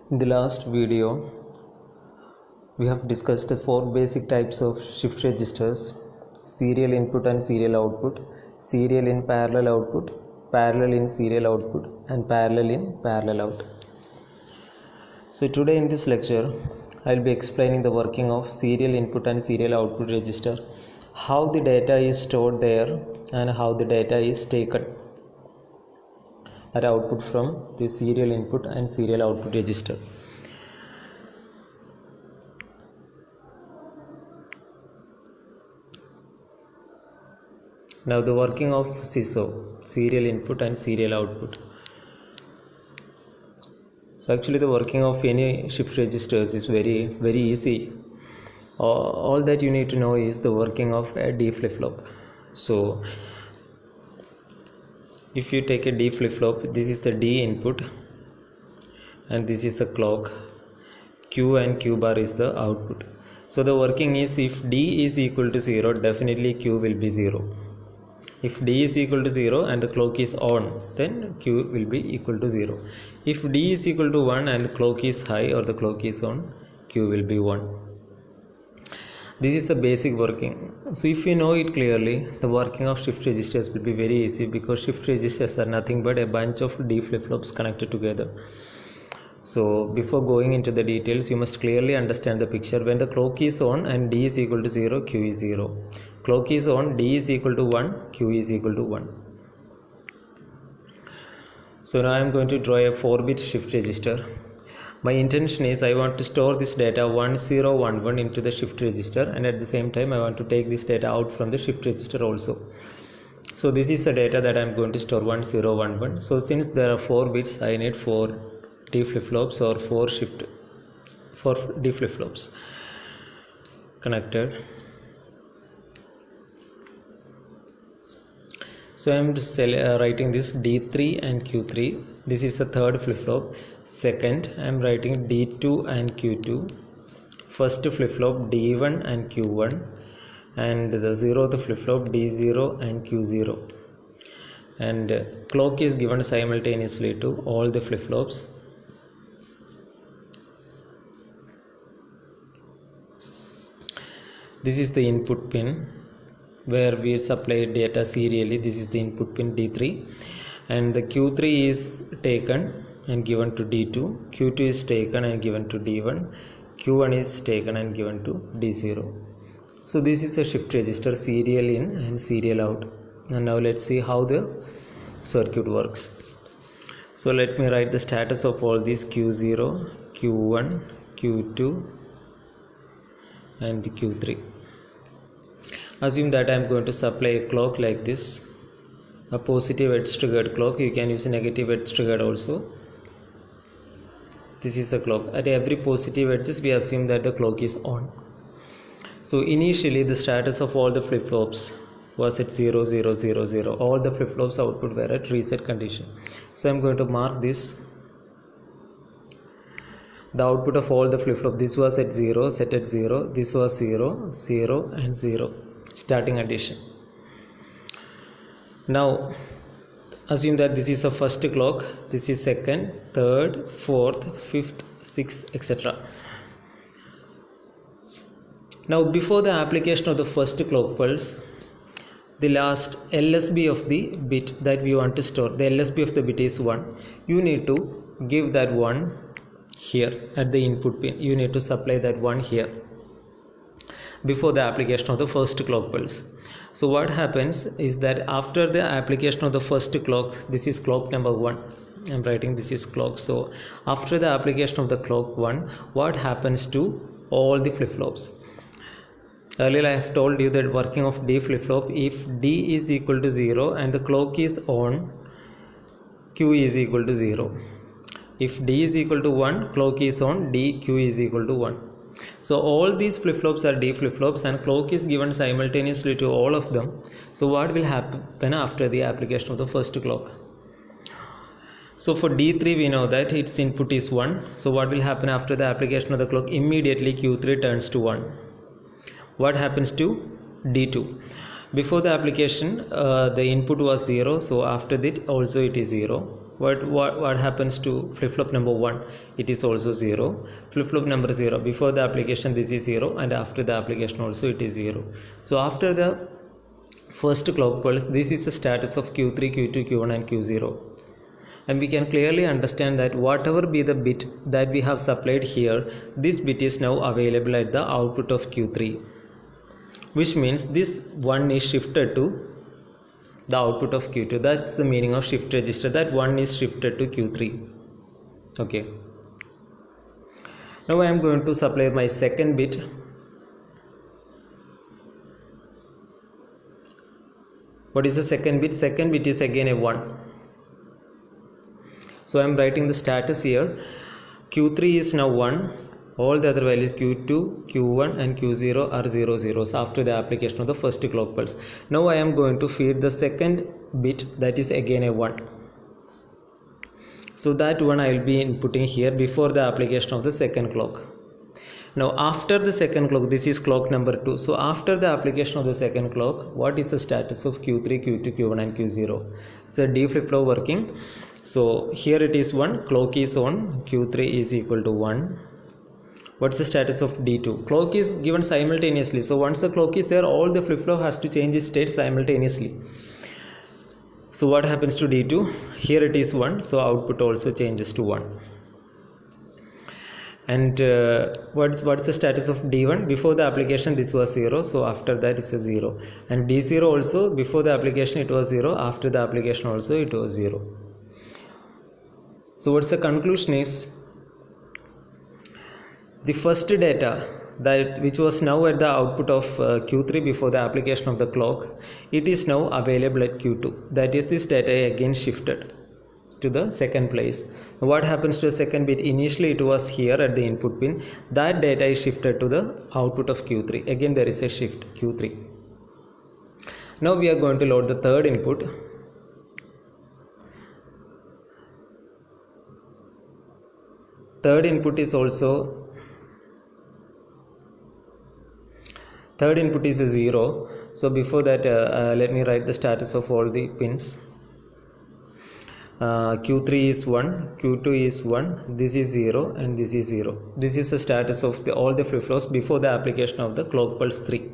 In the last video, we have discussed the four basic types of shift registers: serial input and serial output, serial in parallel output, parallel in serial output, and parallel in parallel out. So today in this lecture, I will be explaining the working of serial input and serial output register, how the data is stored there and how the data is taken at output from the serial input and serial output register. Now the working of SISO, serial input and serial output. So actually the working of any shift registers is very easy. All that you need to know is the working of a D flip-flop. So if you take a D flip-flop, this is the D input and this is the clock. Q and Q bar is the output. So the working is, if D is equal to 0, definitely Q will be 0. If D is equal to 0 and the clock is on, then Q will be equal to 0. If D is equal to 1 and the clock is high or the clock is on, Q will be 1. This is the basic working. So if you know it clearly, the working of shift registers will be very easy, because shift registers are nothing but a bunch of D flip-flops connected together. So before going into the details, you must clearly understand the picture. When the clock is on and D is equal to 0, Q is 0. Clock is on, D is equal to 1, Q is equal to 1. So now I am going to draw a 4-bit shift register. My intention is, I want to store this data 1011 into the shift register, and at the same time I want to take this data out from the shift register also. So this is the data that I am going to store 1011. So since there are 4 bits, I need 4 D flip-flops or 4 D flip-flops connected. So I am writing this D3 and Q3. This is the third flip-flop. Second, I am writing D2 and Q2. First flip-flop D1 and Q1, and the 0th flip-flop D0 and Q0. And clock is given simultaneously to all the flip-flops. This is the input pin where we supply data serially. This is the input pin D3, and the Q3 is taken and given to D2, Q2 is taken and given to D1, Q1 is taken and given to D0. So this is a shift register, serial in and serial out. And now let's see how the circuit works. So let me write the status of all these: Q0, Q1, Q2 and Q3. Assume that I am going to supply a clock like this, a positive edge triggered clock. You can use a negative edge triggered also. This is the clock. At every positive edges, we assume that the clock is on. So initially the status of all the flip-flops was at 0 0 0 0. All the flip-flops output were at reset condition. So I am going to mark this. The output of all the flip-flops, this was at 0, set at 0, this was 0, 0 and 0. Starting addition. Now assume that this is a first clock, this is second, third, fourth, fifth, sixth, etc. Now before the application of the first clock pulse, the last LSB of the bit that we want to store, the LSB of the bit is 1. You need to give that 1 here at the input pin. You need to supply that 1 here before the application of the first clock pulse. So what happens is that after the application of the first clock, this is clock number 1. I am writing this is clock. So after the application of the clock 1, what happens to all the flip-flops? Earlier I have told you that working of D flip-flop, if D is equal to 0 and the clock is on, Q is equal to 0. If D is equal to 1, clock is on, Q is equal to 1. So all these flip-flops are D flip-flops and clock is given simultaneously to all of them. So what will happen after the application of the first clock? So for D3 we know that its input is 1. So what will happen after the application of the clock? Immediately Q3 turns to 1. What happens to D2? Before the application the input was 0, so after that also it is 0. what happens to flip-flop number 1? It is also 0. Flip-flop number 0, before the application this is 0, and after the application also it is 0. So after the first clock pulse, this is the status of Q3, Q2, Q1 and Q0. And we can clearly understand that whatever be the bit that we have supplied here, this bit is now available at the output of Q3, which means this 1 is shifted to the output of Q2. That's the meaning of shift register, that 1 is shifted to Q3. Okay. Now I am going to supply my second bit. What is the second bit? Second bit is again a 1. So I am writing the status here. Q3 is now 1. All the other values Q2, Q1 and Q0 are 0 zeros after the application of the first clock pulse. Now I am going to feed the second bit, that is again a 1. So that one I will be inputting here before the application of the second clock. Now after the second clock, this is clock number 2. So after the application of the second clock, what is the status of Q3, Q2, Q1 and Q0? It's a D flip-flop working. So here it is 1, clock is on, Q3 is equal to 1. What's the status of D2? Clock is given simultaneously. So once the clock is there, all the flip-flop has to change its state simultaneously. So what happens to D2? Here it is 1. So output also changes to 1. And what's the status of D1? Before the application this was 0. So after that it's a 0. And D0 also, before the application it was 0. After the application also it was 0. So what's the conclusion is, the first data that which was now at the output of Q3 before the application of the clock, it is now available at Q2. That is, this data again shifted to the second place. What happens to the second bit? Initially it was here at the input pin. That data is shifted to the output of Q3. Again there is a shift, Q3. Now we are going to load the third input. Third input is a 0. So before that let me write the status of all the pins. Q3 is 1, Q2 is 1, this is 0 and this is 0. This is the status of all the flip-flops before the application of the clock pulse 3.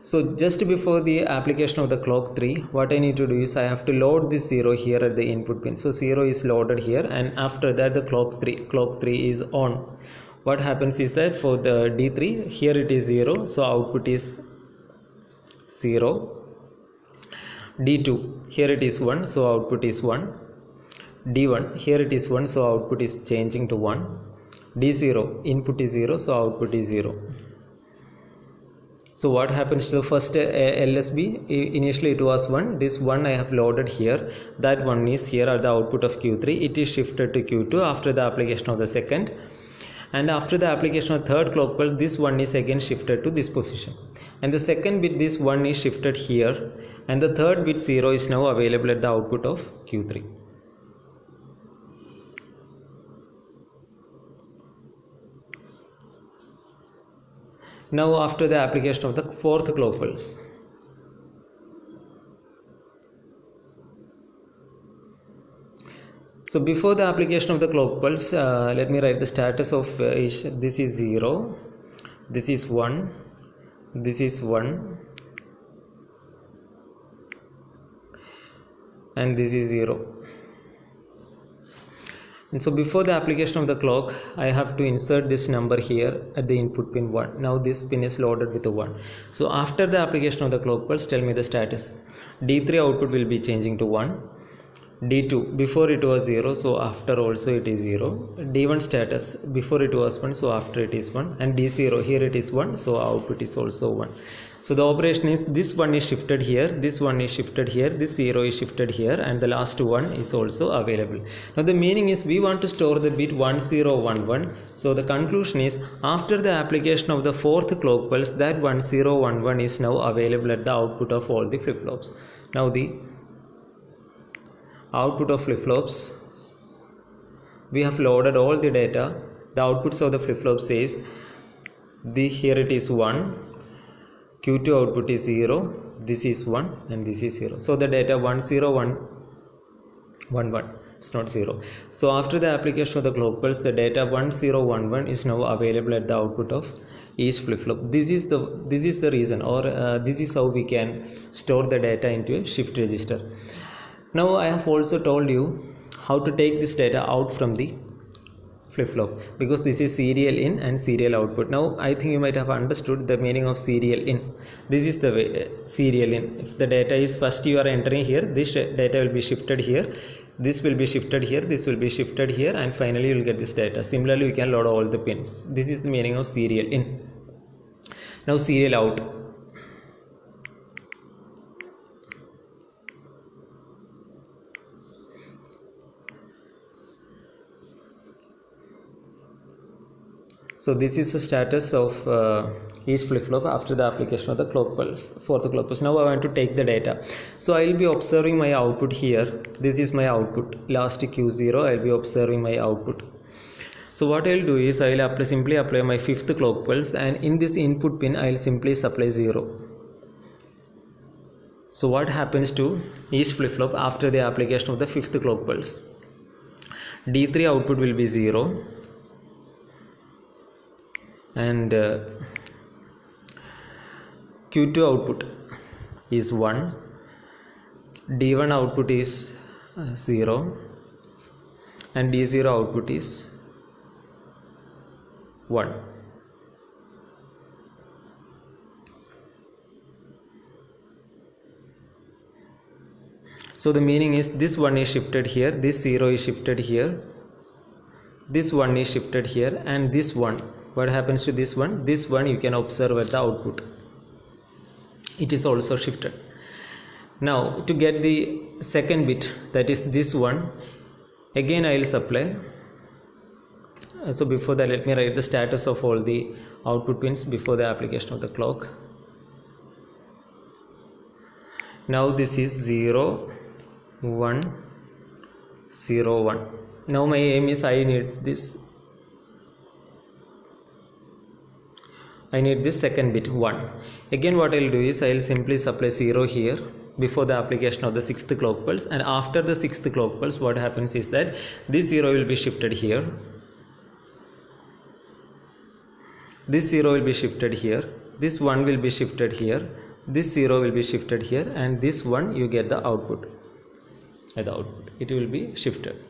So just before the application of the clock 3, what I need to do is I have to load this 0 here at the input pin. So 0 is loaded here, and after that the clock 3 is on. What happens is that for the D3, here it is 0, so output is 0. D2, here it is 1, so output is 1. D1, here it is 1, so output is changing to 1. D0, input is 0, so output is 0. So what happens to the first LSB? Initially it was 1. This 1 I have loaded here. That 1 is here at the output of Q3. It is shifted to Q2 after the application of the second. And after the application of third clock pulse, this 1 is again shifted to this position. And the second bit, this 1 is shifted here. And the third bit 0 is now available at the output of Q3. Now after the application of the fourth clock pulse. So before the application of the clock pulse, let me write the status of each. This is 0, this is 1, this is 1, and this is 0. And so before the application of the clock, I have to insert this number here at the input pin 1. Now this pin is loaded with a 1. So after the application of the clock pulse, tell me the status. D3 output will be changing to 1. D2, before it was 0, so after also it is 0. D1 status, before it was 1, so after it is 1. And D0, here it is 1, so output is also 1. So the operation is, this 1 is shifted here, this 1 is shifted here, this 0 is shifted here, and the last 1 is also available. Now the meaning is, we want to store the bit 1011. So the conclusion is, after the application of the fourth clock pulse, that 1011 is now available at the output of all the flip-flops. Now the output of flip-flops, we have loaded all the data. The outputs of the flip-flop says, here it is 1, Q2 output is 0, this is 1 and this is 0. So the data 10111. it's not 0. So after the application of the clock pulse, the data 1011 is now available at the output of each flip-flop. This is the reason, or this is how we can store the data into a shift register. Now I have also told you how to take this data out from the flip-flop, because this is serial in and serial output. Now I think you might have understood the meaning of serial in. This is the way serial in. If the data is first you are entering here, this data will be shifted here, this will be shifted here, this will be shifted here, and finally you will get this data. Similarly, you can load all the pins. This is the meaning of serial in. Now serial out. So this is the status of each flip-flop after the application of the clock pulse, for the clock pulse. Now I want to take the data. So I will be observing my output here. This is my output, last Q0. I will be observing my output. So what I will do is I will simply apply my 5th clock pulse, and in this input pin I will simply supply 0. So what happens to each flip-flop after the application of the 5th clock pulse? D3 output will be 0. And Q2 output is 1, D1 output is 0, and D0 output is 1. So the meaning is this 1 is shifted here, this 0 is shifted here, this 1 is shifted here, and this 1. What happens to this one? This one you can observe at the output. It is also shifted. Now to get the second bit, that is this one, again I will supply. So before that, let me write the status of all the output pins before the application of the clock. Now this is 0, 1, 0, 1. Now my aim is I need this second bit 1. Again what I will do is I will simply supply 0 here before the application of the 6th clock pulse, and after the 6th clock pulse what happens is that this 0 will be shifted here, this 0 will be shifted here, this 1 will be shifted here, this 0 will be shifted here, and this 1 you get the output. At the output it will be shifted.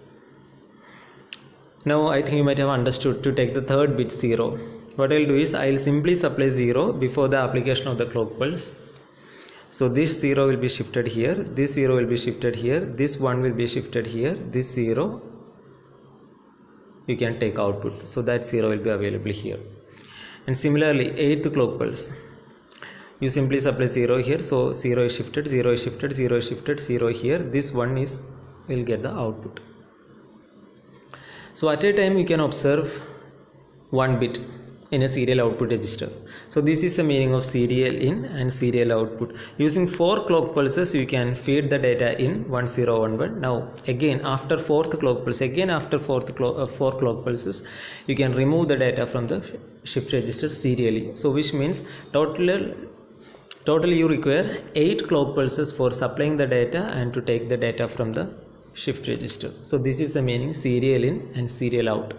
Now I think you might have understood to take the third bit 0. What I will do is I will simply supply 0 before the application of the clock pulse. So this 0 will be shifted here, this 0 will be shifted here, this 1 will be shifted here, this 0 you can take output. So that 0 will be available here. And similarly 8th clock pulse, you simply supply 0 here. So 0 is shifted, 0 is shifted, 0 is shifted, 0 here, this 1 is will get the output. So at a time you can observe 1 bit in a serial output register. So this is the meaning of serial in and serial output. Using 4 clock pulses you can feed the data in 1011. Now again after 4th clock pulse, again after 4 clock pulses you can remove the data from the shift register serially. So which means totally you require 8 clock pulses for supplying the data and to take the data from the shift register. So this is the meaning serial in and serial out.